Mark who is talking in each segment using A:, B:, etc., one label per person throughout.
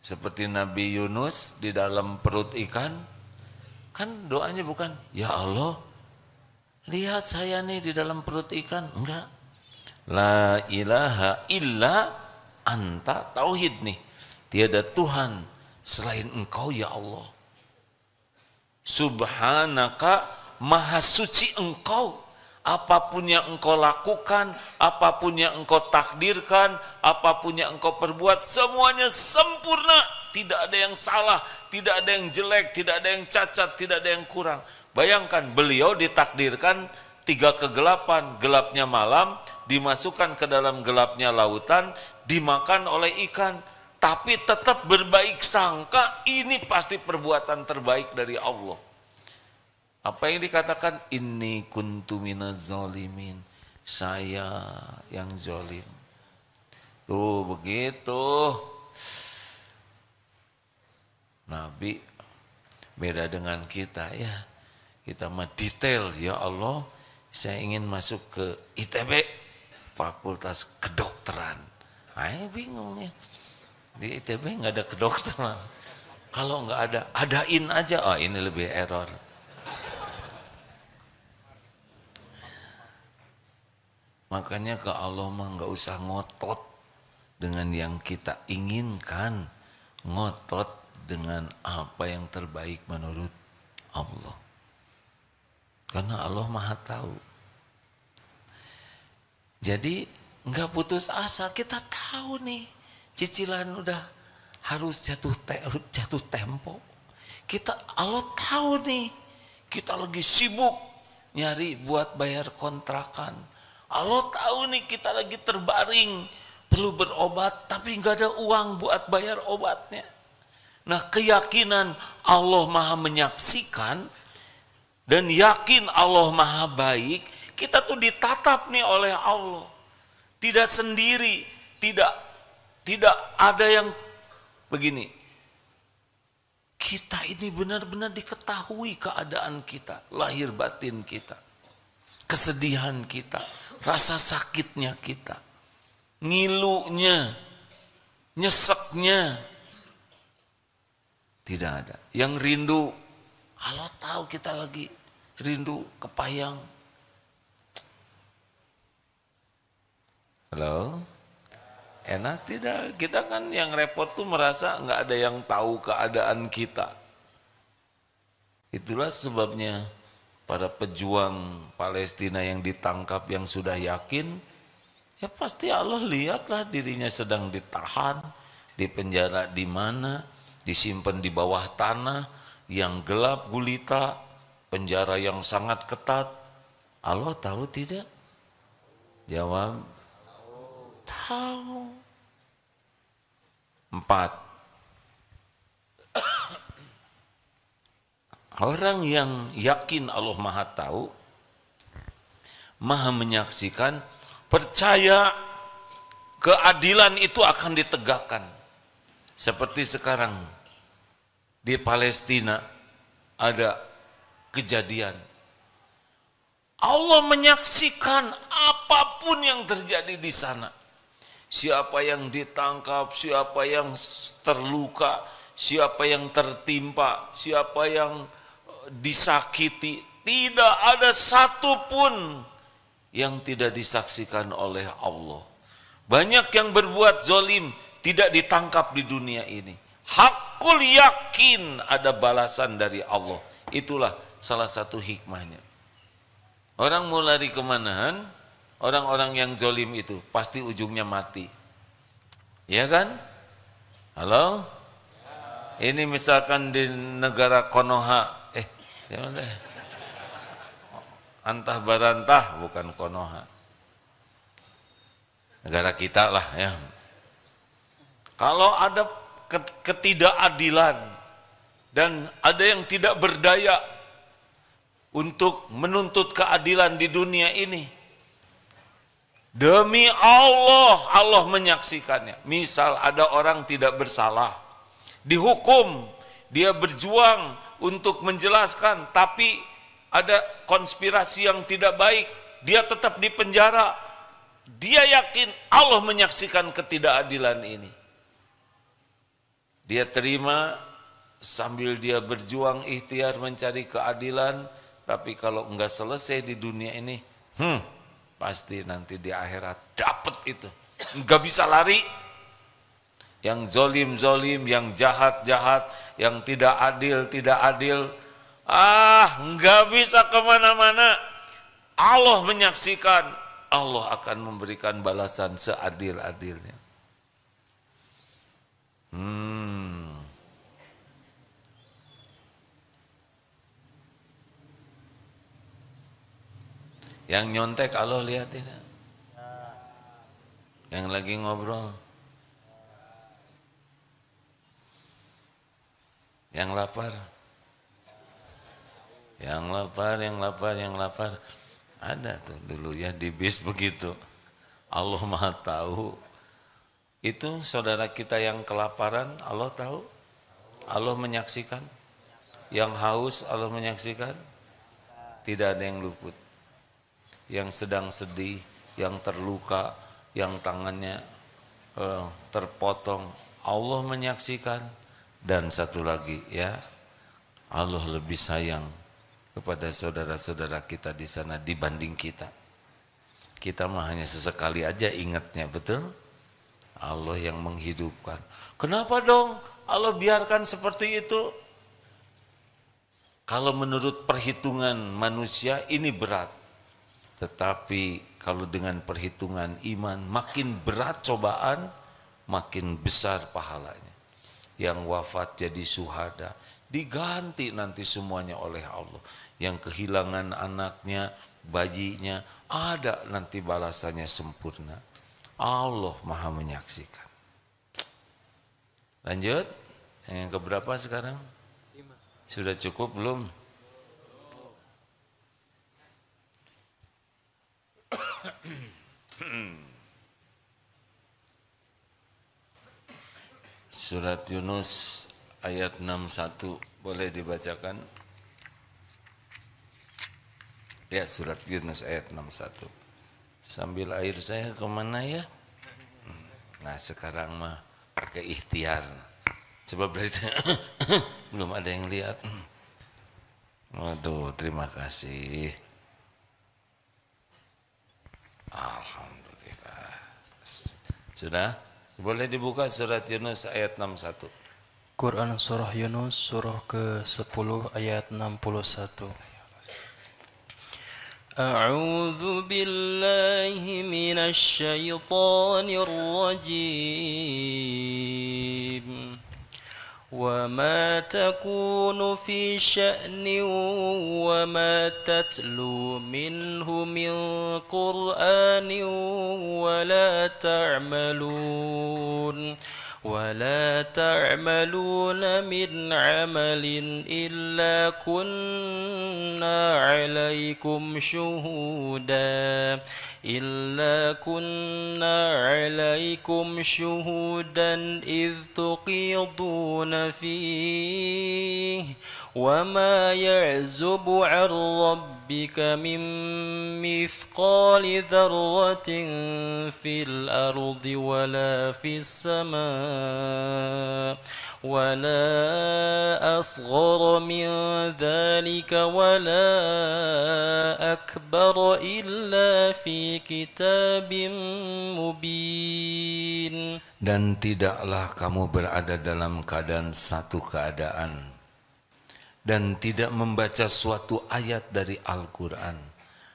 A: Seperti Nabi Yunus di dalam perut ikan, kan doanya bukan, ya Allah, lihat saya nih di dalam perut ikan. Enggak. La ilaha illa anta, tauhid nih. Tiada Tuhan selain engkau ya Allah. Subhanaka, maha suci engkau. Apapun yang engkau lakukan, apapun yang engkau takdirkan, apapun yang engkau perbuat, semuanya sempurna. Tidak ada yang salah, tidak ada yang jelek, tidak ada yang cacat, tidak ada yang kurang. Bayangkan beliau ditakdirkan 3 kegelapan, gelapnya malam, dimasukkan ke dalam gelapnya lautan, dimakan oleh ikan. Tapi tetap berbaik sangka, ini pasti perbuatan terbaik dari Allah. Apa yang dikatakan? Inni kuntu minaz zalimin. Saya yang zalim. Tuh begitu. Nabi beda dengan kita ya. Kita mah detail, ya Allah, saya ingin masuk ke ITB, Fakultas Kedokteran. Saya bingung ya. Di ITB nggak ada kedokteran. Kalau nggak ada, adain aja. Oh ini lebih error. Makanya ke Allah mah nggak usah ngotot dengan yang kita inginkan, ngotot dengan apa yang terbaik menurut Allah. Karena Allah Maha Tahu. Jadi nggak putus asa, kita tahu nih cicilan udah harus jatuh tempo. Allah tahu nih kita lagi sibuk nyari buat bayar kontrakan. Allah tahu nih kita lagi terbaring, perlu berobat, tapi nggak ada uang buat bayar obatnya. Nah, keyakinan Allah Maha menyaksikan dan yakin Allah Maha baik, kita tuh ditatap nih oleh Allah. Tidak sendiri, tidak ada yang begini. Kita ini benar-benar diketahui keadaan kita, lahir batin kita, kesedihan kita, rasa sakitnya kita, ngilunya, nyeseknya. Tidak ada. Yang rindu, Allah tahu kita lagi rindu kepayang. Halo? Enak tidak? Kita kan yang repot tuh merasa nggak ada yang tahu keadaan kita. Itulah sebabnya para pejuang Palestina yang ditangkap yang sudah yakin, ya pasti Allah lihatlah dirinya sedang ditahan, di penjara di mana, disimpan di bawah tanah yang gelap gulita, penjara yang sangat ketat. Allah tahu tidak? Jawab, tahu. 4. Orang yang yakin Allah Maha Tahu, Maha menyaksikan, percaya keadilan itu akan ditegakkan. Seperti sekarang di Palestina ada kejadian. Allah menyaksikan apapun yang terjadi di sana. Siapa yang ditangkap, siapa yang terluka, siapa yang tertimpa, siapa yang disakiti, tidak ada satupun yang tidak disaksikan oleh Allah. Banyak yang berbuat zalim tidak ditangkap di dunia ini. Hakul yakin ada balasan dari Allah. Itulah salah satu hikmahnya. Orang mau lari kemana? Orang-orang yang zalim itu pasti ujungnya mati. Ya kan? Halo? Ini misalkan di negara Konoha, Antah Barantah, bukan Konoha. Negara kita lah ya. Kalau ada ketidakadilan dan ada yang tidak berdaya untuk menuntut keadilan di dunia ini, demi Allah, Allah menyaksikannya. Misal ada orang tidak bersalah, dihukum, dia berjuang untuk menjelaskan, tapi ada konspirasi yang tidak baik, dia tetap di penjara. Dia yakin Allah menyaksikan ketidakadilan ini. Dia terima sambil dia berjuang ikhtiar mencari keadilan, tapi kalau enggak selesai di dunia ini, pasti nanti di akhirat dapat itu. Enggak bisa lari. Yang zolim, yang jahat, yang tidak adil, enggak bisa kemana-mana. Allah menyaksikan, Allah akan memberikan balasan seadil-adilnya. Yang nyontek Allah lihat tidak? Yang lagi ngobrol, yang lapar, ada tuh dulu ya di bis begitu. Allah Maha tahu. Itu saudara kita yang kelaparan, Allah tahu, Allah menyaksikan. Yang haus, Allah menyaksikan. Tidak ada yang luput. Yang sedang sedih, yang terluka, yang tangannya terpotong, Allah menyaksikan. Dan satu lagi ya, Allah lebih sayang kepada saudara-saudara kita di sana dibanding kita. Kita mah hanya sesekali aja ingatnya, betul? Allah yang menghidupkan. Kenapa dong Allah biarkan seperti itu? Kalau menurut perhitungan manusia ini berat. Tetapi kalau dengan perhitungan iman, makin berat cobaan, makin besar pahalanya. Yang wafat jadi syuhada, diganti nanti semuanya oleh Allah. Yang kehilangan anaknya, bayinya, ada nanti balasannya sempurna. Allah Maha menyaksikan. Lanjut, yang keberapa sekarang? 5. Sudah cukup belum? Surat Yunus ayat 61 boleh dibacakan? Ya, surat Yunus ayat 61. Sambil air saya kemana ya? Nah sekarang mah pakai ikhtiar. Coba berarti belum ada yang lihat. Waduh, terima kasih. Alhamdulillah. Sudah? Boleh dibuka surat Yunus ayat 61.
B: Quran surah Yunus surah ke-10 ayat 61. A'udzu billahi minasy syaithanir rajim. وما تكون في شأن وما تتلو منه من قرآن ولا تعملون من عمل إلا كنا عليكم شهودا إذ تقيضون فيه وما يعزب عن ربك من مثقال ذرة في الأرض ولا في السماء ولا أصغر من ذلك ولا أكبر إلا في كتاب مبين.
A: Dan tidaklah kamu berada dalam keadaan satu keadaan dan tidak membaca suatu ayat dari Al-Quran,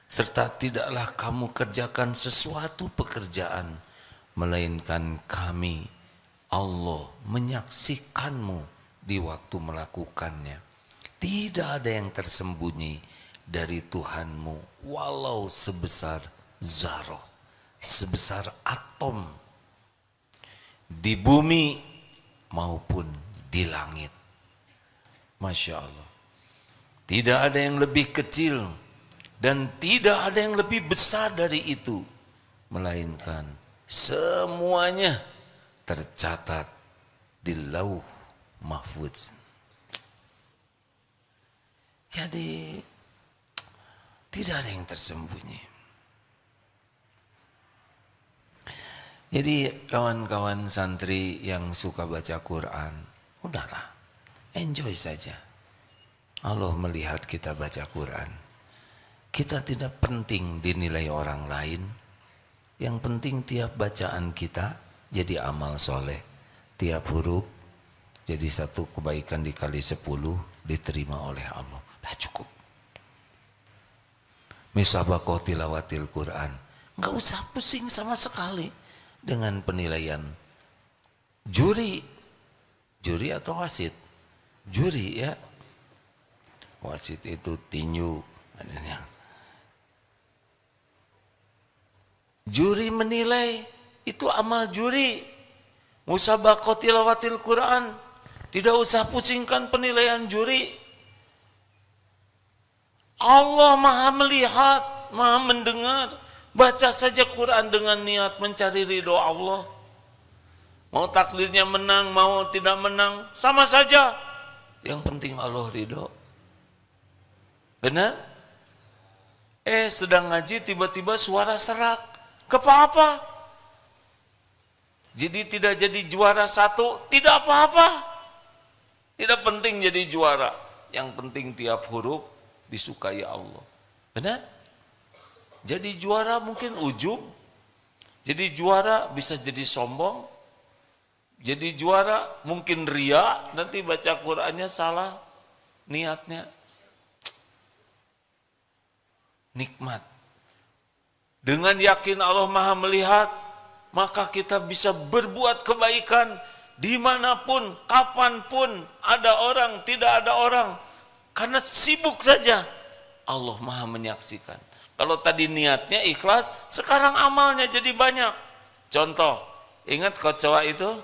A: serta tidaklah kamu kerjakan sesuatu pekerjaan, melainkan kami, Allah, menyaksikanmu di waktu melakukannya. Tidak ada yang tersembunyi dari Tuhanmu, walau sebesar zarah, sebesar atom, di bumi maupun di langit. Masya Allah. Tidak ada yang lebih kecil dan tidak ada yang lebih besar dari itu, melainkan semuanya tercatat di Lauh Mahfuz. Jadi tidak ada yang tersembunyi. Jadi kawan-kawan santri yang suka baca Quran, Udahlah, enjoy saja. Allah melihat kita baca Quran. Kita tidak penting dinilai orang lain. Yang penting tiap bacaan kita jadi amal soleh. Tiap huruf jadi satu kebaikan dikali 10 diterima oleh Allah. Dah cukup. Misabakoh tilawatil Quran. Enggak usah pusing sama sekali dengan penilaian juri. Juri atau wasit? Juri ya. Wasit itu tinju. Juri menilai, itu amal juri. Musabakoh tilawatil Quran. Tidak usah pusingkan penilaian juri. Allah maha melihat, maha mendengar. Baca saja Quran dengan niat mencari ridho Allah. Mau takdirnya menang, mau tidak menang, sama saja. Yang penting Allah ridho. Benar? Sedang ngaji tiba-tiba suara serak. Apa-apa? Jadi tidak jadi juara 1, tidak apa-apa. Tidak penting jadi juara. Yang penting tiap huruf disukai Allah. Benar? Jadi juara mungkin ujub. Jadi juara bisa jadi sombong. Jadi juara mungkin ria. Nanti baca Qur'annya salah niatnya. Nikmat. Dengan yakin Allah maha melihat, maka kita bisa berbuat kebaikan dimanapun, kapanpun, ada orang, tidak ada orang. Karena sibuk saja, Allah maha menyaksikan. Kalau tadi niatnya ikhlas, sekarang amalnya jadi banyak. Contoh, ingat kecoa itu?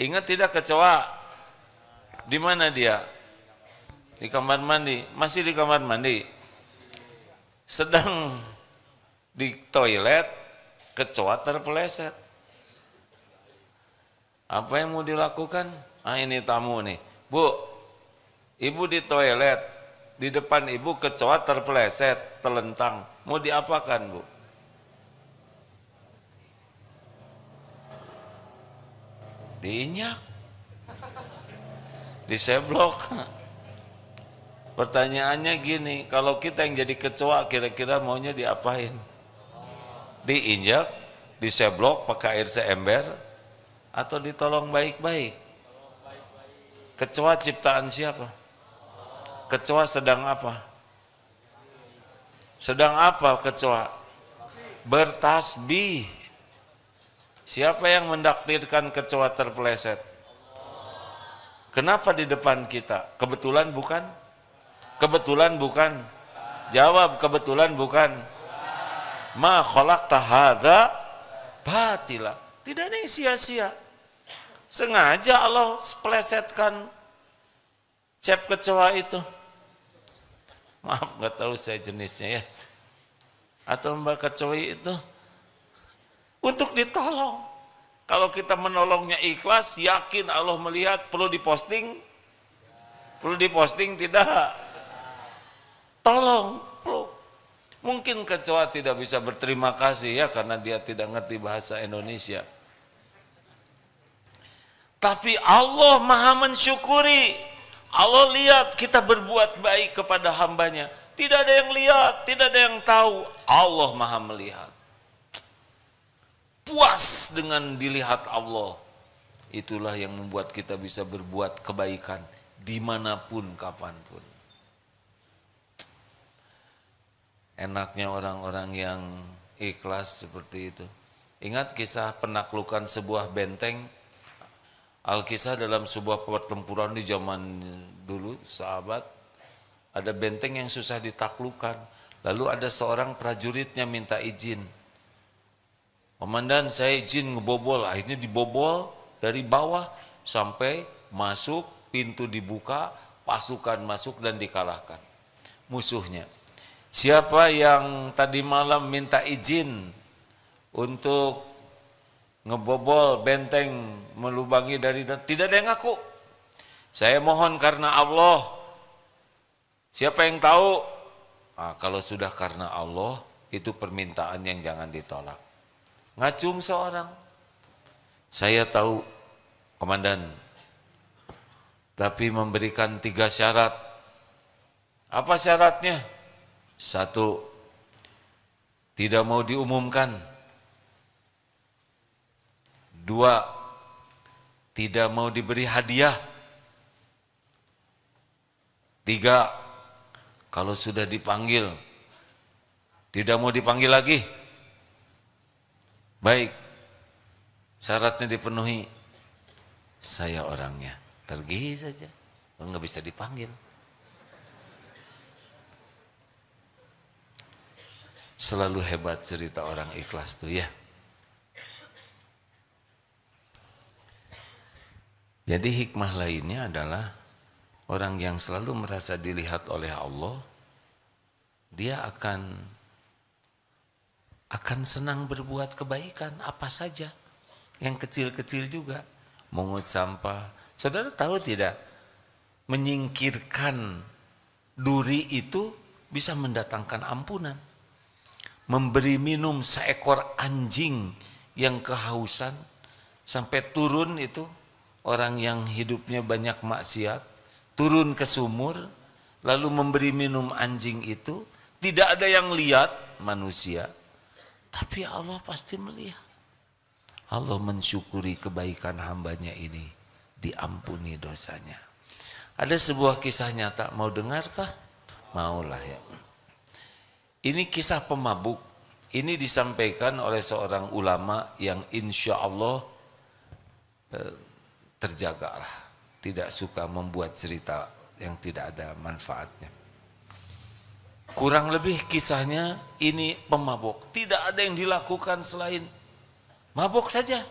A: Ingat tidak kecoa? Di mana dia? Di kamar mandi. Masih di kamar mandi. Sedang di toilet, kecoa terpeleset. Apa yang mau dilakukan? Ini tamu nih. Bu, ibu di toilet, di depan ibu kecoa terpeleset, telentang. Mau diapakan, Bu? Diinjak. Diseblok. Pertanyaannya gini, kalau kita yang jadi kecoa kira-kira maunya diapain? Diinjak, diseblok pakai air seember, atau ditolong baik-baik? Kecoa ciptaan siapa? Kecoa sedang apa? Sedang apa kecoa? Bertasbih. Siapa yang mendakdirkan kecoa terpeleset? Kenapa di depan kita? Kebetulan bukan? Kebetulan bukan? Jawab, kebetulan bukan? Ma khalaqta hadza batila. Tidak ada yang sia-sia. Sengaja Allah plesetkan cep kecoa itu. Maaf, nggak tahu saya jenisnya ya. Atau mbak kecoa itu untuk ditolong. Kalau kita menolongnya ikhlas, yakin Allah melihat, perlu diposting? Perlu diposting tidak? Tolong, perlu. Mungkin kecoa tidak bisa berterima kasih ya karena dia tidak ngerti bahasa Indonesia. Tapi Allah maha mensyukuri. Allah lihat kita berbuat baik kepada hambanya. Tidak ada yang lihat, tidak ada yang tahu. Allah maha melihat. Puas dengan dilihat Allah. Itulah yang membuat kita bisa berbuat kebaikan dimanapun, kapanpun. Enaknya orang-orang yang ikhlas seperti itu. Ingat kisah penaklukan sebuah benteng? Al-Kisah dalam sebuah pertempuran di zaman dulu, sahabat, ada benteng yang susah ditaklukkan. Lalu ada seorang prajuritnya minta izin. Komandan, saya izin ngebobol. Akhirnya dibobol dari bawah sampai masuk, pintu dibuka, pasukan masuk dan dikalahkan musuhnya. Siapa yang tadi malam minta izin untuk ngebobol benteng melubangi dari tidak ada yang ngaku. Saya mohon karena Allah. Siapa yang tahu? Kalau sudah karena Allah, itu permintaan yang jangan ditolak. Ngacung seorang. Saya tahu, komandan, tapi memberikan 3 syarat. Apa syaratnya? 1, tidak mau diumumkan. 2, tidak mau diberi hadiah. 3, kalau sudah dipanggil, tidak mau dipanggil lagi. Baik, syaratnya dipenuhi, saya orangnya, pergi saja, nggak bisa dipanggil. Selalu hebat cerita orang ikhlas tuh ya. Jadi hikmah lainnya adalah orang yang selalu merasa dilihat oleh Allah, dia akan senang berbuat kebaikan apa saja, yang kecil-kecil juga, mengut sampah. Saudara tahu tidak, menyingkirkan duri itu bisa mendatangkan ampunan. Memberi minum seekor anjing yang kehausan sampai turun itu, orang yang hidupnya banyak maksiat, turun ke sumur, lalu memberi minum anjing itu, tidak ada yang lihat manusia, tapi Allah pasti melihat. Allah mensyukuri kebaikan hambanya ini, diampuni dosanya. Ada sebuah kisah nyata, mau dengarkah? Maulah ya. Ini kisah pemabuk. Ini disampaikan oleh seorang ulama yang insya Allah terjagalah, tidak suka membuat cerita yang tidak ada manfaatnya. Kurang lebih kisahnya ini pemabuk, tidak ada yang dilakukan selain mabok saja.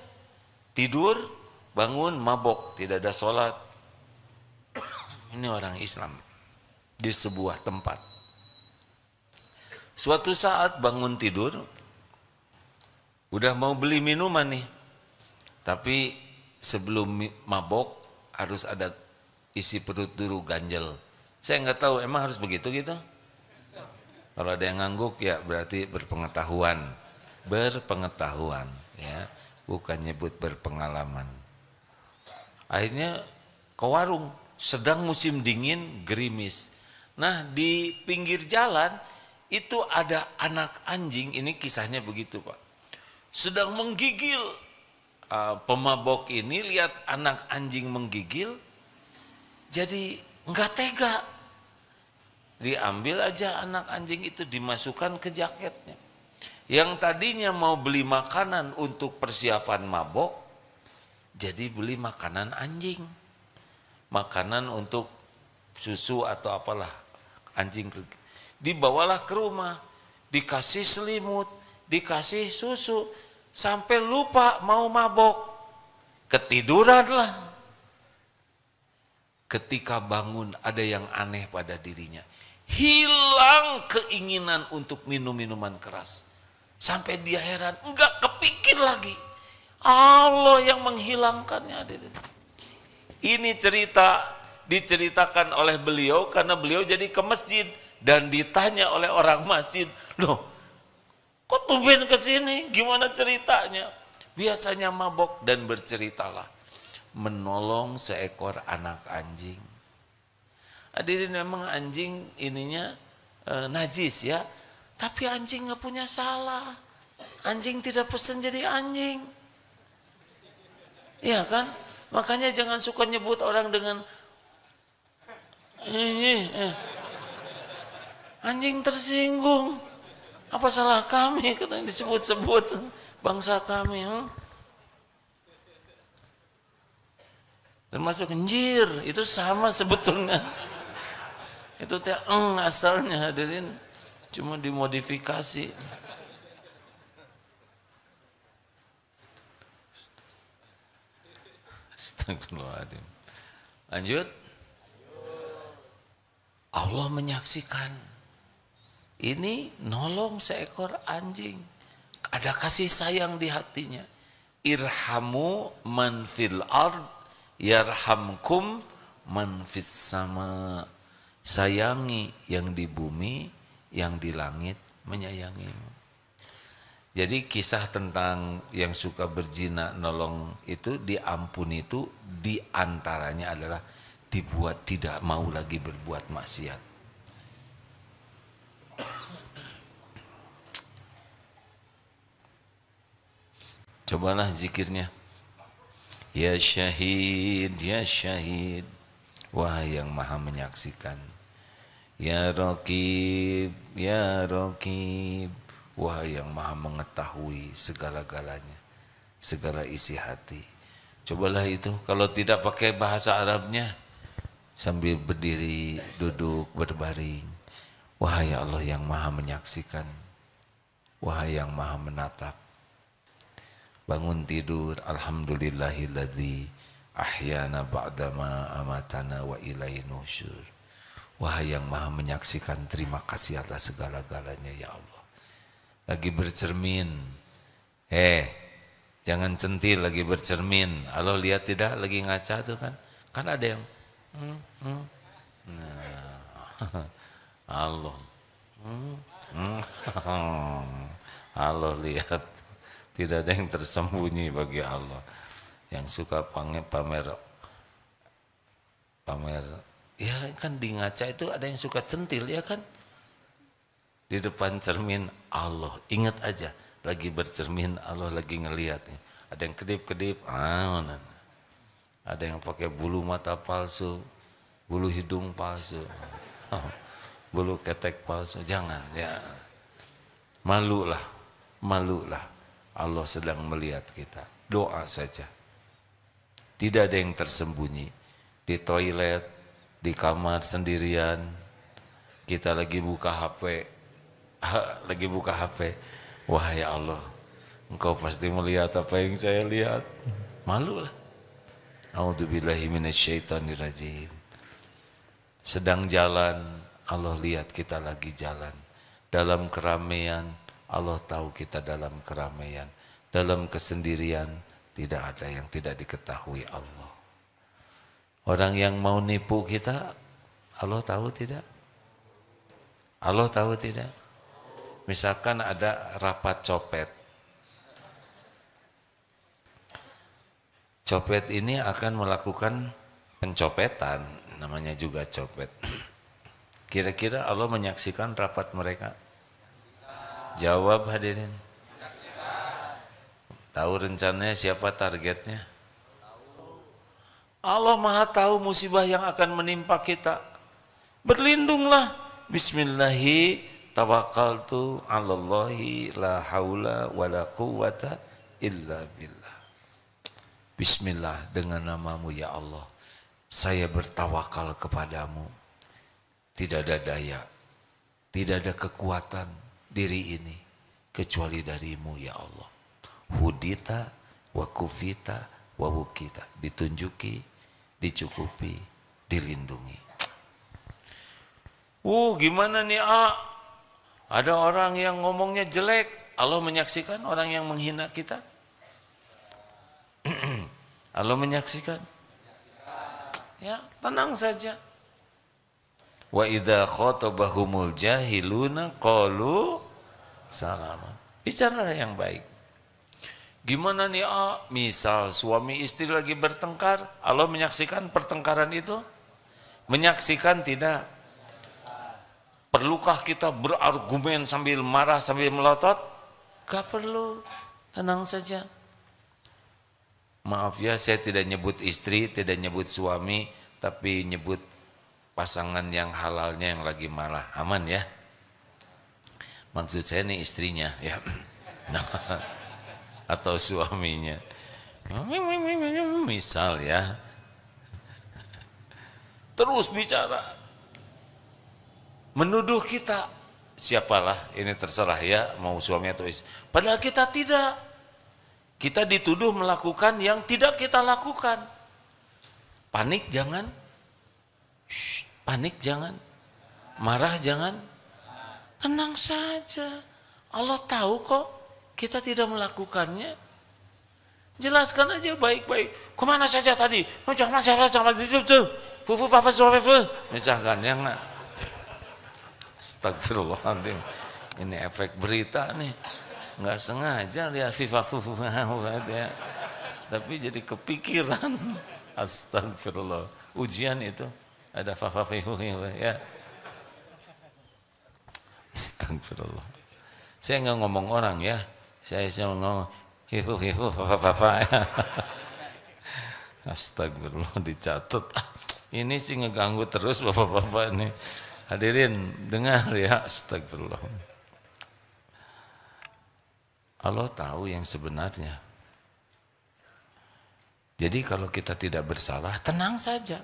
A: Tidur, bangun, mabok, tidak ada sholat. Ini orang Islam di sebuah tempat. Suatu saat bangun tidur, udah mau beli minuman nih, tapi sebelum mabok harus ada isi perut dulu, ganjel. Saya nggak tahu, emang harus begitu gitu? Kalau ada yang ngangguk ya berarti berpengetahuan ya, bukan nyebut berpengalaman. Akhirnya ke warung, sedang musim dingin, gerimis. Nah di pinggir jalan itu ada anak anjing, ini kisahnya begitu Pak, sedang menggigil. Pemabok ini lihat anak anjing menggigil, jadi nggak tega, diambil aja anak anjing itu, dimasukkan ke jaketnya. Yang tadinya mau beli makanan untuk persiapan mabok, jadi beli makanan anjing, makanan untuk susu atau apalah anjing. Dibawalah ke rumah, dikasih selimut, dikasih susu, sampai lupa mau mabok, ketiduranlah. Ketika bangun ada yang aneh pada dirinya, hilang keinginan untuk minum minuman keras. Sampai dia heran, enggak kepikir lagi, Allah yang menghilangkannya. Ini cerita diceritakan oleh beliau karena beliau jadi ke masjid dan ditanya oleh orang masjid, loh kok tumben ke sini? Gimana ceritanya? Biasanya mabok, dan berceritalah menolong seekor anak anjing. Hadirin, memang anjing ininya najis ya, tapi anjing nggak punya salah. Anjing tidak pesan jadi anjing, ya kan? Makanya jangan suka nyebut orang dengan anjing tersinggung. Apa salah kami katanya disebut-sebut bangsa kami? Termasuk njir, itu sama sebetulnya. Itu teh asalnya, hadirin, cuma dimodifikasi. Astagfirullahaladzim. Lanjut. Allah menyaksikan. Ini nolong seekor anjing, ada kasih sayang di hatinya. Irhamu man fil ard yarhamkum man fis sama. Sayangi yang di bumi, yang di langit menyayangimu. Jadi kisah tentang yang suka berzina nolong itu, diampuni itu diantaranya adalah dibuat tidak mau lagi berbuat maksiat. Cobalah zikirnya. Ya syahid, ya syahid, wahai yang maha menyaksikan. Ya raqib, ya raqib, wahai yang maha mengetahui segala-galanya, segala isi hati. Cobalah itu, kalau tidak pakai bahasa Arabnya, sambil berdiri, duduk, berbaring. Wahai Allah yang maha menyaksikan, wahai yang maha menatap. Bangun tidur, alhamdulillahilladzi ahyana ba'dama amatana wa ilaihi nusyur. Wahai yang maha menyaksikan, terima kasih atas segala-galanya ya Allah. Lagi bercermin, jangan centil lagi bercermin. Allah lihat tidak, lagi ngaca tuh kan ada yang nah, Allah Allah lihat. Tidak ada yang tersembunyi bagi Allah. Yang suka pamer, ya kan di ngaca itu ada yang suka centil ya kan. Di depan cermin Allah, ingat aja lagi bercermin, Allah lagi ngelihatnya. Ada yang kedip-kedip, ada yang pakai bulu mata palsu, bulu hidung palsu, bulu ketek palsu. Jangan ya, malulah. Allah sedang melihat kita. Doa saja. Tidak ada yang tersembunyi. Di toilet, di kamar sendirian, kita lagi buka HP. Wahai Allah, Engkau pasti melihat apa yang saya lihat. Malulah. A'udzubillahi minasyaitonirrajim. Sedang jalan, Allah lihat kita lagi jalan. Dalam keramaian, Allah tahu kita dalam keramaian. Dalam kesendirian, tidak ada yang tidak diketahui Allah. Orang yang mau nipu kita, Allah tahu tidak? Allah tahu tidak? Misalkan ada rapat copet. Copet ini akan melakukan pencopetan, namanya juga copet. Kira-kira Allah menyaksikan rapat mereka? Jawab hadirin. Tahu rencananya siapa targetnya? Allah Maha tahu musibah yang akan menimpa kita. Berlindunglah. Bismillahi tawakkaltu 'alallahi la haula wala quwwata illa billah. Bismillah, dengan namamu ya Allah, saya bertawakal kepadamu. Tidak ada daya, tidak ada kekuatan diri ini kecuali darimu ya Allah. Hudita wa kufita wa wukita, ditunjuki, dicukupi, dilindungi. Gimana nih ada orang yang ngomongnya jelek, Allah menyaksikan orang yang menghina kita? Allah menyaksikan? Ya, tenang saja. Wa idza khatabahumul jahiluna qalu salaman. Bicara yang baik. Gimana nih misal suami istri lagi bertengkar, Allah menyaksikan pertengkaran itu? Menyaksikan tidak? Perlukah kita berargumen sambil marah, sambil melotot? Gak perlu, tenang saja. Maaf ya, saya tidak nyebut istri, tidak nyebut suami, tapi nyebut pasangan yang halalnya yang lagi marah. Aman ya? Maksud saya nih istrinya ya. Atau suaminya. Misal ya. Terus bicara. Menuduh kita. Siapalah, ini terserah ya, mau suami atau istri. Padahal kita tidak. Kita dituduh melakukan yang tidak kita lakukan. Panik jangan. Panik jangan. Marah jangan. Tenang saja. Allah tahu kok kita tidak melakukannya. Jelaskan aja baik-baik. Kemana saja tadi? Misalkan yang astagfirullahaladzim. Ini efek berita nih. Nggak sengaja lihat FIFA ya. Tapi jadi kepikiran. Astagfirullah. ujian itu ada fafafihu ya. Astagfirullah. Saya nggak ngomong orang ya. Saya ngomong hifu fafafa. Astagfirullah, dicatat. Ini sih ngeganggu terus bapak-bapak ini. Hadirin dengar ya, astagfirullah. Allah tahu yang sebenarnya. Jadi kalau kita tidak bersalah, tenang saja.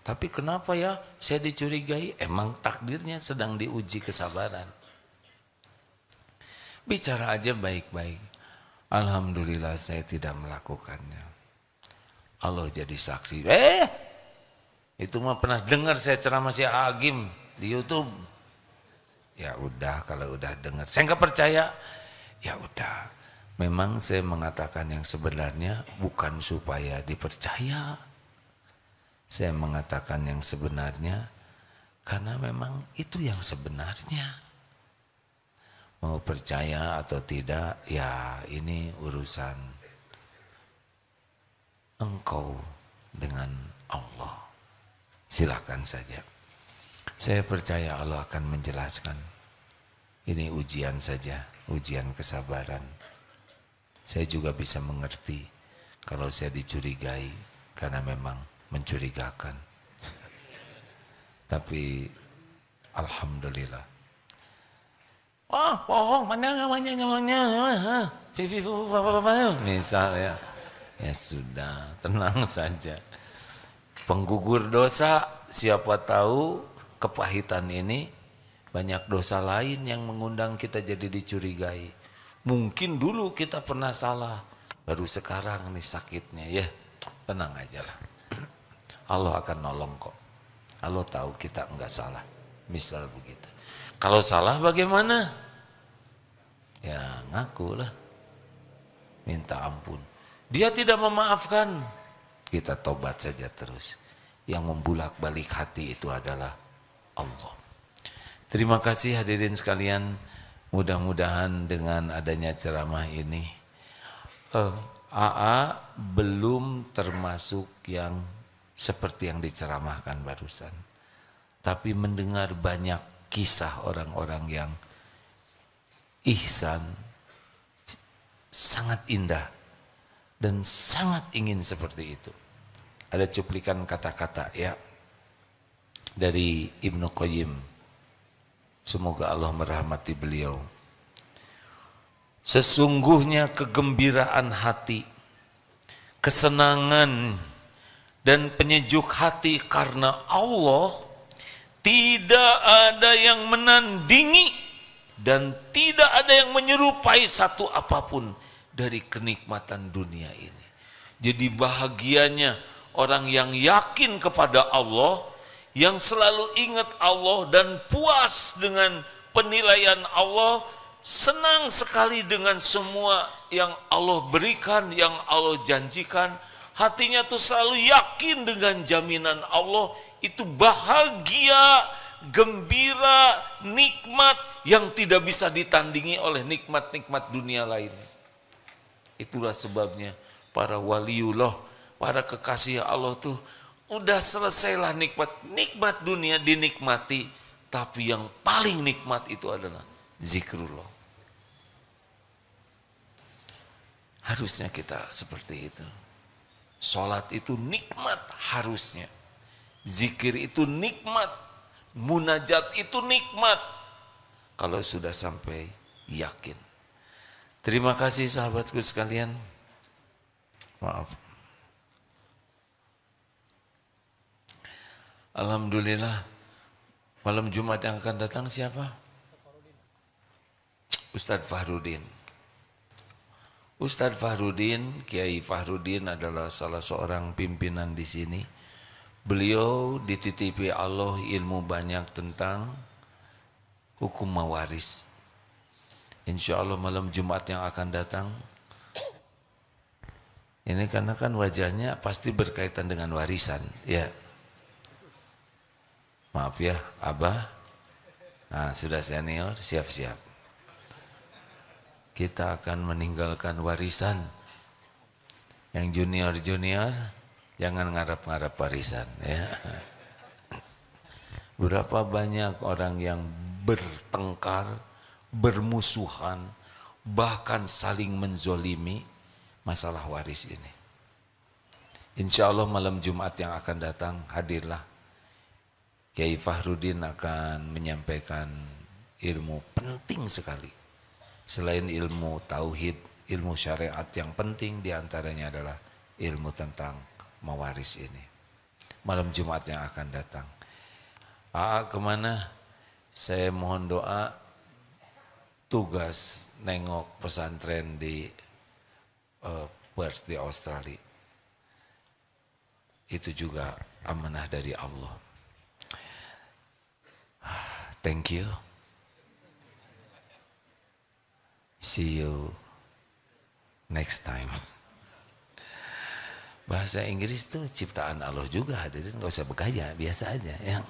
A: Tapi kenapa ya saya dicurigai? Emang takdirnya sedang diuji kesabaran. Bicara aja baik-baik. Alhamdulillah saya tidak melakukannya. Allah jadi saksi. Itu mah pernah dengar saya ceramah si Agim di YouTube. Ya udah, kalau udah dengar, saya nggak percaya. Ya udah, memang saya mengatakan yang sebenarnya bukan supaya dipercaya. Saya mengatakan yang sebenarnya karena memang itu yang sebenarnya. Mau percaya atau tidak, ya ini urusan engkau dengan Allah. Silakan saja. Saya percaya Allah akan menjelaskan. Ini ujian saja, ujian kesabaran. Saya juga bisa mengerti kalau saya dicurigai karena memang mencurigakan. Tapi alhamdulillah. Wah, bohong, mana namanya? Misalnya, ya sudah, tenang saja. Penggugur dosa, siapa tahu kepahitan ini banyak dosa lain yang mengundang kita jadi dicurigai. Mungkin dulu kita pernah salah, baru sekarang nih sakitnya ya. Tenang aja lah. Allah akan nolong kok. Allah tahu kita enggak salah. Misal begitu. Kalau salah bagaimana? Ya ngaku lah. Minta ampun. Dia tidak memaafkan. Kita tobat saja terus. Yang membulak-balik hati itu adalah Allah. Terima kasih hadirin sekalian. Mudah-mudahan dengan adanya ceramah ini AA belum termasuk yang seperti yang diceramahkan barusan. Tapi mendengar banyak kisah orang-orang yang ihsan, sangat indah dan sangat ingin seperti itu. Ada cuplikan kata-kata ya dari Ibnu Qayyim. Semoga Allah merahmati beliau. Sesungguhnya kegembiraan hati, kesenangan dan penyejuk hati karena Allah tidak ada yang menandingi dan tidak ada yang menyerupai satu apapun dari kenikmatan dunia ini. Jadi bahagianya orang yang yakin kepada Allah, yang selalu ingat Allah dan puas dengan penilaian Allah, senang sekali dengan semua yang Allah berikan, yang Allah janjikan. Hatinya tuh selalu yakin dengan jaminan Allah, itu bahagia, gembira, nikmat yang tidak bisa ditandingi oleh nikmat-nikmat dunia lainnya. Itulah sebabnya para waliullah, para kekasih Allah tuh udah selesailah nikmat dunia dinikmati, tapi yang paling nikmat itu adalah zikrullah. Harusnya kita seperti itu. Salat itu nikmat harusnya. Zikir itu nikmat. Munajat itu nikmat. Kalau sudah sampai yakin. Terima kasih sahabatku sekalian. Maaf. Alhamdulillah. Malam Jumat yang akan datang siapa? Ustadz Fahrudin. Ustadz Fahrudin, Kiai Fahrudin adalah salah seorang pimpinan di sini. Beliau dititipi Allah ilmu banyak tentang hukum mawaris. Insya Allah malam Jumat yang akan datang. Ini karena kan wajahnya pasti berkaitan dengan warisan, ya. Maaf ya, Abah. Nah, sudah senior, siap-siap. Kita akan meninggalkan warisan. Yang junior-junior Jangan ngarap-ngarap warisan ya. Berapa banyak orang yang bertengkar, bermusuhan, bahkan saling menzolimi masalah waris ini. Insya Allah malam Jumat yang akan datang hadirlah. Kiai Fahrudin akan menyampaikan ilmu penting sekali. Selain ilmu tauhid, ilmu syariat yang penting diantaranya adalah ilmu tentang mewaris ini. Malam Jumat yang akan datang. Kemana? Saya mohon doa tugas nengok pesantren di Perth di Australia. Itu juga amanah dari Allah. Thank you. See you next time. Bahasa Inggris tuh ciptaan Allah juga, hadirin, nggak usah bergaya, biasa aja. Yang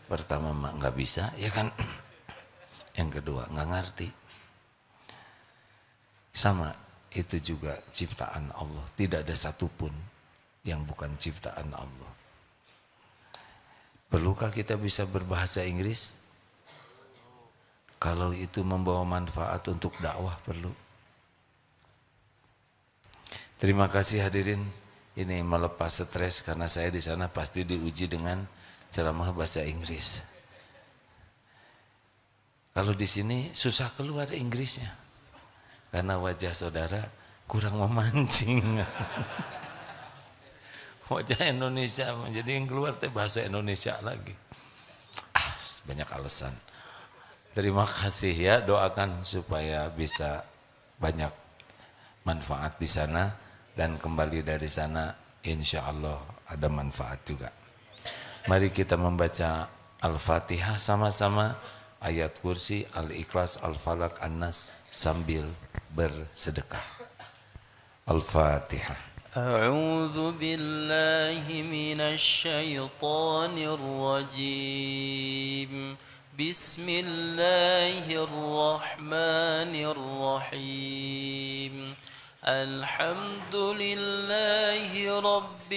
A: pertama nggak bisa, ya kan? Yang kedua nggak ngerti. Sama, itu juga ciptaan Allah. Tidak ada satupun yang bukan ciptaan Allah. Perlukah kita bisa berbahasa Inggris? Kalau itu membawa manfaat untuk dakwah, perlu. Terima kasih hadirin. Ini melepas stres karena saya di sana pasti diuji dengan ceramah bahasa Inggris. Kalau di sini susah keluar Inggrisnya karena wajah saudara kurang memancing. Wajah Indonesia, jadi yang keluar teh bahasa Indonesia lagi. Banyak alasan. Terima kasih ya, doakan supaya bisa banyak manfaat di sana dan kembali dari sana insya Allah ada manfaat juga. Mari kita membaca Al-Fatihah sama-sama, ayat kursi, Al-Ikhlas, Al-Falaq, An-Nas sambil bersedekah. Al-Fatihah.
B: أعوذ بالله من الشيطان الرجيم بسم الله الرحمن الرحيم الحمد لله رب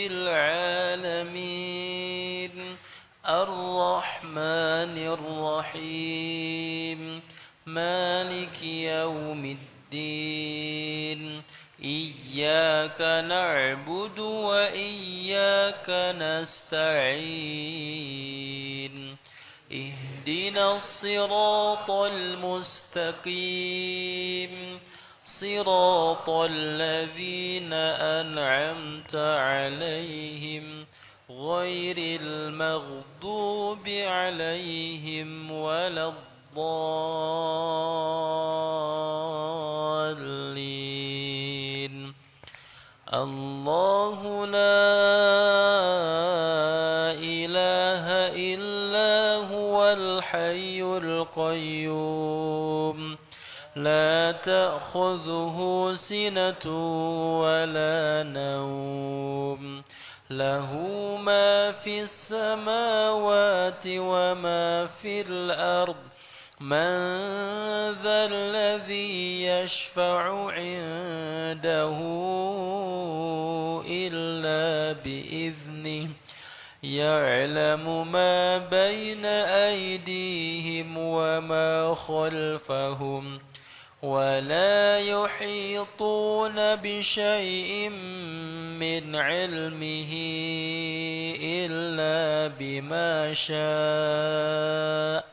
B: العالمين الرحمن الرحيم مالك يوم الدين إياك نعبد وإياك نستعين اهدنا الصراط المستقيم صراط الذين أنعمت عليهم غير المغضوب عليهم ولا الضالين الله لا إله إلا هو الحي القيوم لا تأخذه سنة ولا نوم له ما في السماوات وما في الأرض من ذا الذي يشفع عنده إلا بإذنه يعلم ما بين أيديهم وما خلفهم ولا يحيطون بشيء من علمه إلا بما شاء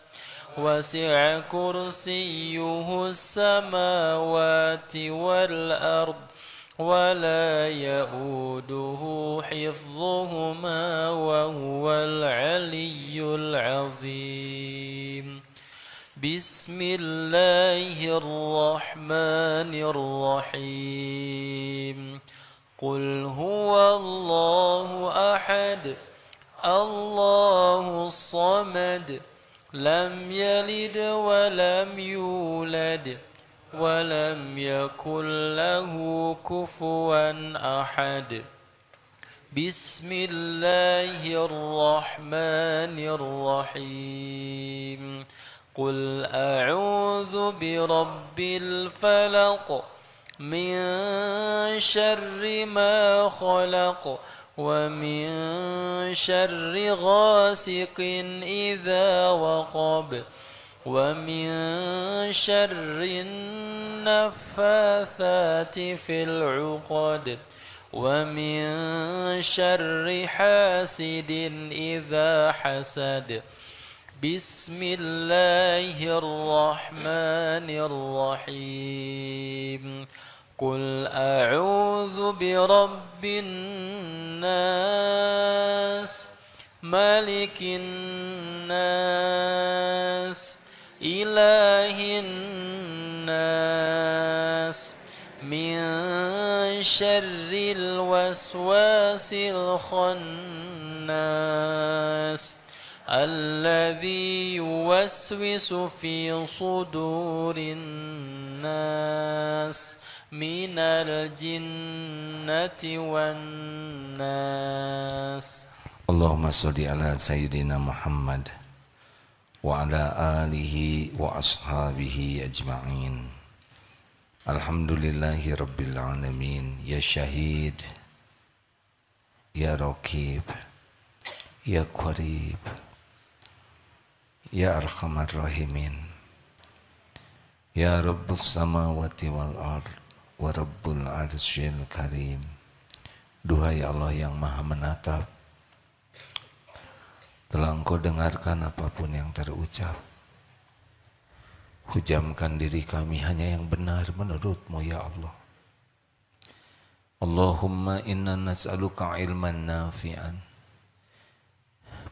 B: وسع كرسيه السماوات والأرض ولا يؤوده حفظهما وهو العلي العظيم بسم الله الرحمن الرحيم قل هو الله أحد الله الصمد لم يلد ولم يولد ولم يكن له كفوا أحد بسم الله الرحمن الرحيم قل أعوذ برب الفلق من شر ما خلق ومن شر غاسق إذا وقب ومن شر النفاثات في العقد ومن شر حاسد إذا حسد بسم الله الرحمن الرحيم قل أعوذ برب الناس ملك الناس إله الناس من شر الوسواس الخناس الذي يوسوس في صدور الناس من الجنة والناس.
A: اللهم صل على سيدنا محمد وعلى آله وأصحابه أجمعين. Alhamdulillahi Rabbil Alamin. Ya Syahid, Ya Raqib, Ya Qarib, Ya Arhamar Rahimin, Ya Rabbus Samawati wal Ard wa Rabbul Arsyil Karim. Duhai Allah yang Maha Menatap, telah Engkau dengarkan apapun yang terucap. Hujamkan diri kami hanya yang benar menurut-Mu ya Allah. Allahumma inna nas'aluka ilman nafi'an.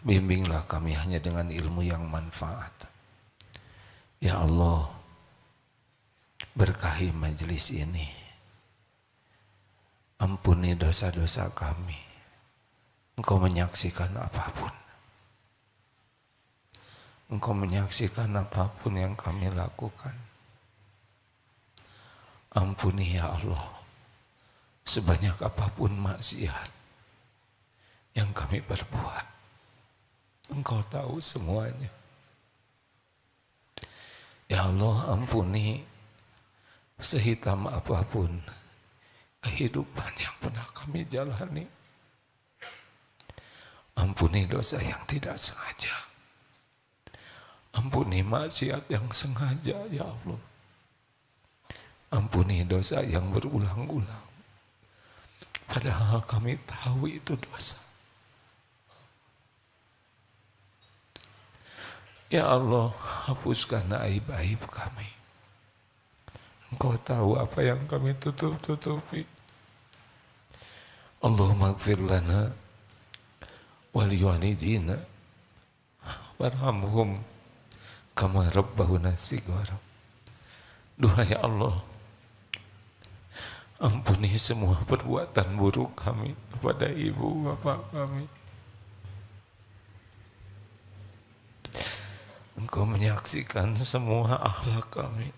A: Bimbinglah kami hanya dengan ilmu yang manfaat. Ya Allah, berkahi majelis ini. Ampuni dosa-dosa kami. Engkau menyaksikan apapun. Engkau menyaksikan apapun yang kami lakukan. Ampuni ya Allah, sebanyak apapun maksiat yang kami perbuat. Engkau tahu semuanya. Ya Allah, ampuni sehitam apapun kehidupan yang pernah kami jalani. Ampuni dosa yang tidak sengaja. Ampuni maksiat yang sengaja ya Allah. Ampuni dosa yang berulang-ulang. Padahal kami tahu itu dosa. Ya Allah, hapuskan aib-aib kami. Engkau tahu apa yang kami tutup-tutupi. Allahumma ighfir lana wal walidina warhamhum kama rabbahuna shighara. Duhai Allah, ampuni semua perbuatan buruk kami kepada ibu bapak kami. Engkau menyaksikan semua akhlak kami.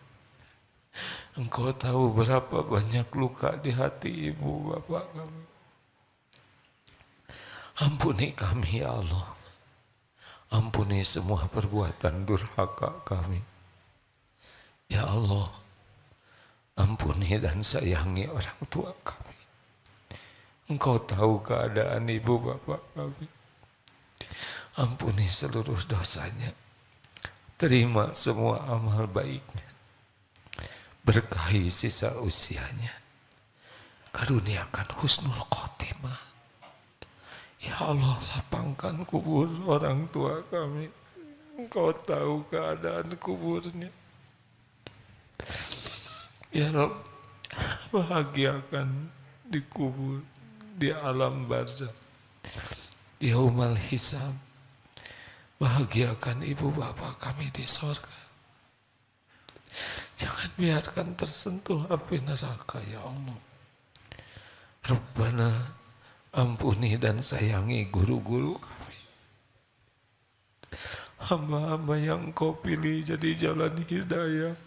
A: Engkau tahu berapa banyak luka di hati ibu bapak kami. Ampuni kami ya Allah. Ampuni semua perbuatan durhaka kami. Ya Allah, ampuni dan sayangi orang tua kami. Engkau tahu keadaan ibu bapak kami. Ampuni seluruh dosanya. Terima semua amal baiknya. Berkahi sisa usianya. Karuniakan husnul khotimah. Ya Allah, lapangkan kubur orang tua kami. Engkau tahu keadaan kuburnya. Ya Rabb, bahagiakan di kubur, di alam barzakh, yaumal hisab. Bahagiakan ibu bapak kami di sorga. Jangan biarkan tersentuh api neraka ya Allah. Rabbana, ampuni dan sayangi guru-guru kami. Hamba-hamba yang Kau pilih jadi jalan hidayah.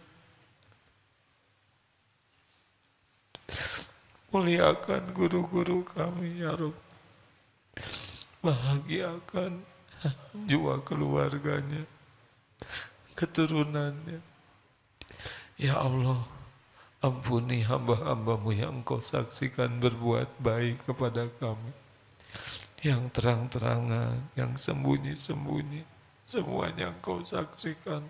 A: Muliakan guru-guru kami ya Rabb. Bahagiakan jiwa keluarganya, keturunannya. Ya Allah, ampuni hamba-hamba-Mu yang Kau saksikan berbuat baik kepada kami.
C: yang terang-terangan, yang sembunyi-sembunyi, semuanya Engkau saksikan.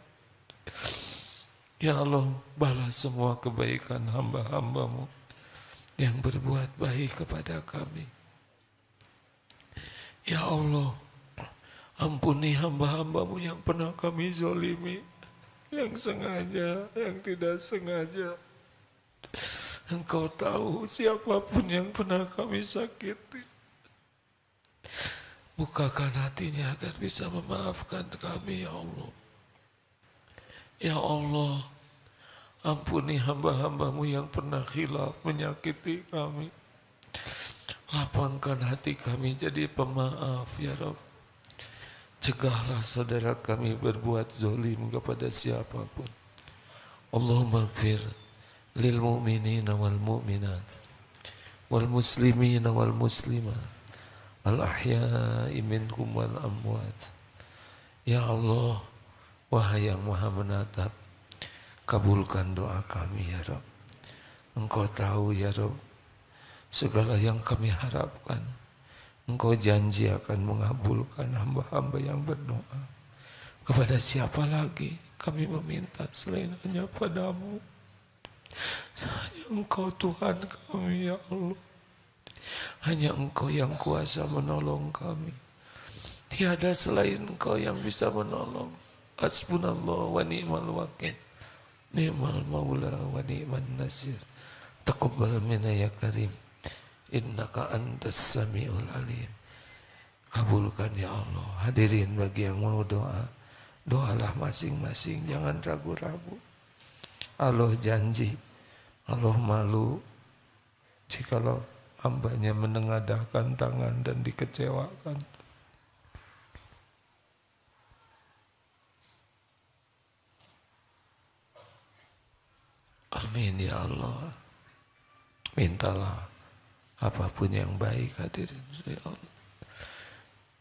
C: Ya Allah, balas semua kebaikan hamba-hambamu yang berbuat baik kepada kami. Ya Allah, ampuni hamba-hambamu yang pernah kami zolimi, yang sengaja, yang tidak sengaja. Engkau tahu siapapun yang pernah kami sakiti. Bukakan hatinya agar bisa memaafkan kami, ya Allah. Ya Allah, ampuni hamba-hambamu yang pernah khilaf menyakiti kami. Lapangkan hati kami jadi pemaaf, ya Rabb. Cegahlah saudara kami berbuat zolim kepada siapapun. Allahumma gfir lil mu'minina wal mu'minat wal muslimina wal muslimat al ahya'i minkum wal amwat. Ya Allah, wahai yang maha menatap, kabulkan doa kami ya Rabb. Engkau tahu ya Rabb, segala yang kami harapkan. Engkau janji akan mengabulkan hamba-hamba yang berdoa. Kepada siapa lagi kami meminta selain hanya padamu? Hanya Engkau Tuhan kami ya Allah. Hanya Engkau yang kuasa menolong kami. Tiada selain Engkau yang bisa menolong. Hasbunallah wa ni'mal wakil. Ni'mal maula wa ni'man nasir. Taqabbal minna ya karim. Innaka antas sami'ul alim. Kabulkan ya Allah. Hadirin bagi yang mau doa, doalah masing-masing, jangan ragu-ragu. Allah janji, Allah malu jikalau hambanya menengadahkan tangan dan dikecewakan. Amin ya Allah. Mintalah apapun yang baik, hadirin ya Allah.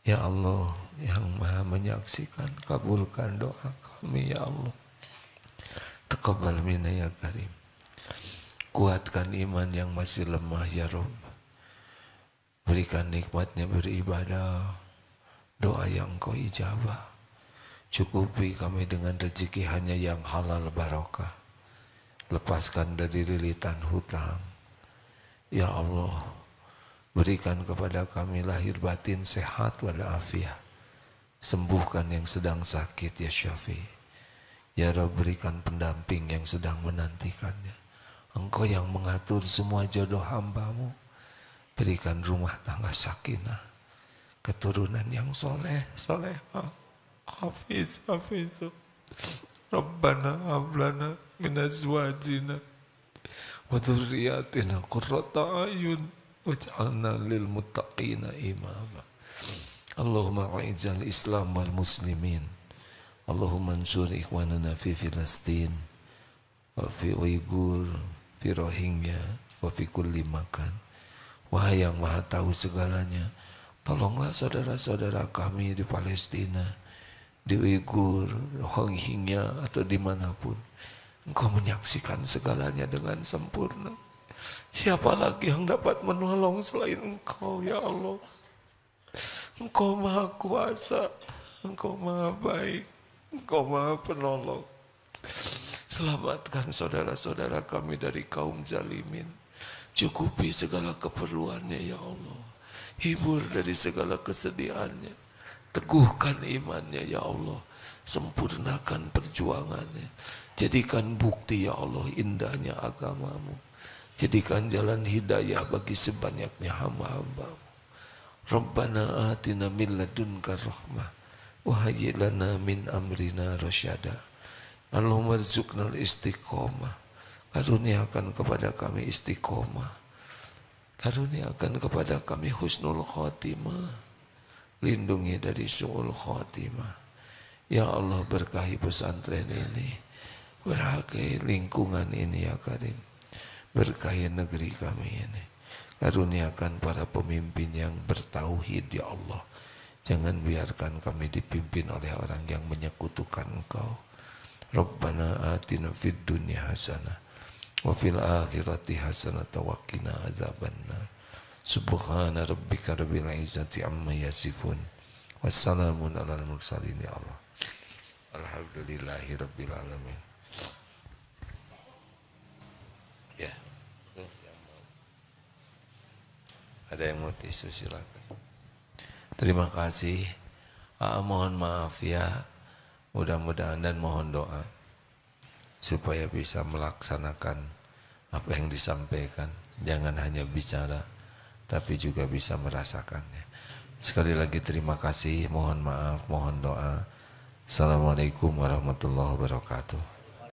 C: Ya Allah yang maha menyaksikan, kabulkan doa kami ya Allah. Taqabbal minna ya karim. Kuatkan iman yang masih lemah ya Rabb. Berikan nikmatnya beribadah, doa yang Engkau ijabah. Cukupi kami dengan rezeki hanya yang halal barokah. Lepaskan dari lilitan hutang. Ya Allah, berikan kepada kami lahir batin sehat walafiat. Sembuhkan yang sedang sakit ya Syafi. Ya Rabb, berikan pendamping yang sedang menantikannya. Engkau yang mengatur semua jodoh hambamu. Berikan rumah tangga sakinah, keturunan yang soleh, solehah, hafiz, hafiz. Rabbana hablana min azwajina wa dzurriyyatina qurrata a'yun waj'alna lil muttaqina imama. Allahumma a'izzal Islam wal muslimin. Allahumma ansur ikhwanana fi Filastin wa fi Uyghur, fi Rohingya wa fi kulli makan. Wahai yang maha tahu segalanya, tolonglah saudara-saudara kami di Palestina, di Uyghur, Rohingya atau dimanapun. Engkau menyaksikan segalanya dengan sempurna. Siapa lagi yang dapat menolong selain Engkau ya Allah? Engkau maha kuasa, Engkau maha baik, Engkau maha penolong. Selamatkan saudara-saudara kami dari kaum zalimin. Cukupi segala keperluannya ya Allah. Hibur dari segala kesedihannya. Teguhkan imannya ya Allah. Sempurnakan perjuangannya. Jadikan bukti ya Allah indahnya agamamu. Jadikan jalan hidayah bagi sebanyaknya hamba-hambamu. Rabbana atina min ladunka rahmah. Wa hayyi lana min amrina rasyada. Allahumma rzuqnal istiqomah. Karuniakan kepada kami istiqomah. Karuniakan kepada kami husnul khotimah. Lindungi dari su'ul khotimah. Ya Allah, berkahi pesantren ini. Berkahi lingkungan ini ya Karim. Berkahi negeri kami ini. Karuniakan para pemimpin yang bertauhid ya Allah. Jangan biarkan kami dipimpin oleh orang yang menyekutukan Engkau. Rabbana atina fid dunya hasanah wa fil akhirati hasanah wa qina azabannar. Subhana rabbika rabbil izzati amma yasifun. Wassalamun alal mursalin ya Allah. Alhamdulillahi rabbil alamin. Ya. Ada yang mau tisu silakan. Terima kasih. Mohon maaf ya. Mudah-mudahan dan mohon doa supaya bisa melaksanakan apa yang disampaikan. Jangan hanya bicara, tapi juga bisa merasakannya. Sekali lagi terima kasih, mohon maaf, mohon doa. Assalamualaikum warahmatullahi wabarakatuh.